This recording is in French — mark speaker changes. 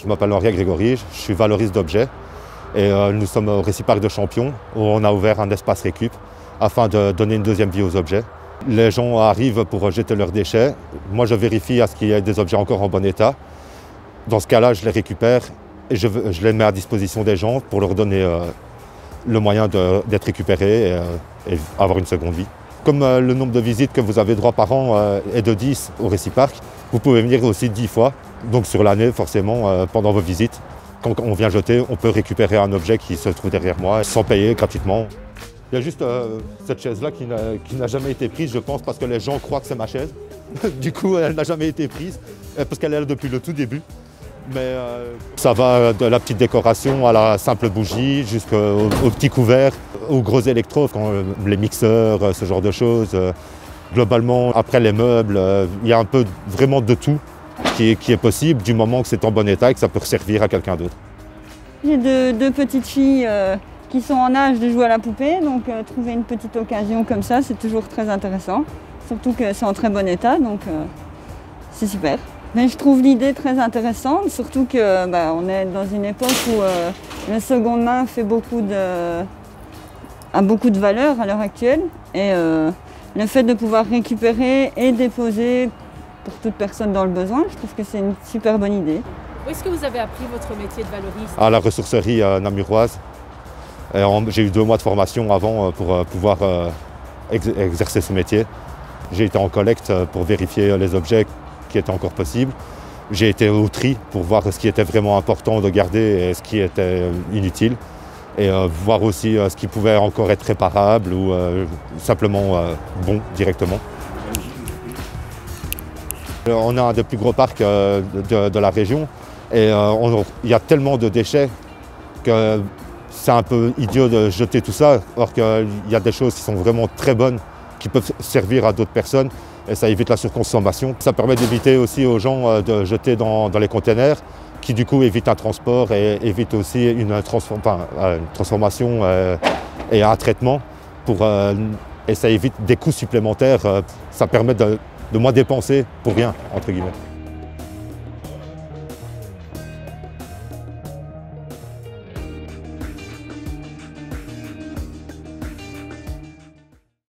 Speaker 1: Je m'appelle Henri Grégory, je suis valoriste d'objets et nous sommes au Réciparc de Champion où on a ouvert un espace récup afin de donner une deuxième vie aux objets. Les gens arrivent pour jeter leurs déchets. Moi, je vérifie à ce qu'il y ait des objets encore en bon état. Dans ce cas-là, je les récupère et je les mets à disposition des gens pour leur donner le moyen d'être récupérés et avoir une seconde vie. Comme le nombre de visites que vous avez droit par an est de 10 au Réciparc, vous pouvez venir aussi 10 fois. Donc sur l'année, forcément, pendant vos visites, quand on vient jeter, on peut récupérer un objet qui se trouve derrière moi sans payer gratuitement. Il y a juste cette chaise-là qui n'a jamais été prise, je pense, parce que les gens croient que c'est ma chaise. Du coup, elle n'a jamais été prise, parce qu'elle est là depuis le tout début. Mais ça va de la petite décoration à la simple bougie, jusqu'au petit couvert, aux gros électros, les mixeurs, ce genre de choses. Globalement, après les meubles, il y a un peu vraiment de tout qui est possible du moment que c'est en bon état et que ça peut servir à quelqu'un d'autre.
Speaker 2: J'ai deux petites filles qui sont en âge de jouer à la poupée, donc trouver une petite occasion comme ça, c'est toujours très intéressant. Surtout que c'est en très bon état, donc c'est super. Mais je trouve l'idée très intéressante, surtout que on est dans une époque où la seconde main a beaucoup de valeur à l'heure actuelle. Et le fait de pouvoir récupérer et déposer pour toute personne dans le besoin, je trouve que c'est une super bonne idée.
Speaker 3: Où est-ce que vous avez appris votre métier de valoriste?
Speaker 1: À la ressourcerie namuroise. J'ai eu 2 mois de formation avant pour pouvoir exercer ce métier. J'ai été en collecte pour vérifier les objets qui étaient encore possibles. J'ai été au tri pour voir ce qui était vraiment important de garder et ce qui était inutile. Et voir aussi ce qui pouvait encore être réparable ou simplement bon directement. On a un des plus gros parcs de la région et il y a tellement de déchets que c'est un peu idiot de jeter tout ça, alors qu'il y a des choses qui sont vraiment très bonnes, qui peuvent servir à d'autres personnes et ça évite la surconsommation. Ça permet d'éviter aussi aux gens de jeter dans les containers, qui du coup évite un transport et évite aussi une transformation et un traitement et ça évite des coûts supplémentaires. Ça permet de moins dépenser pour rien, entre guillemets.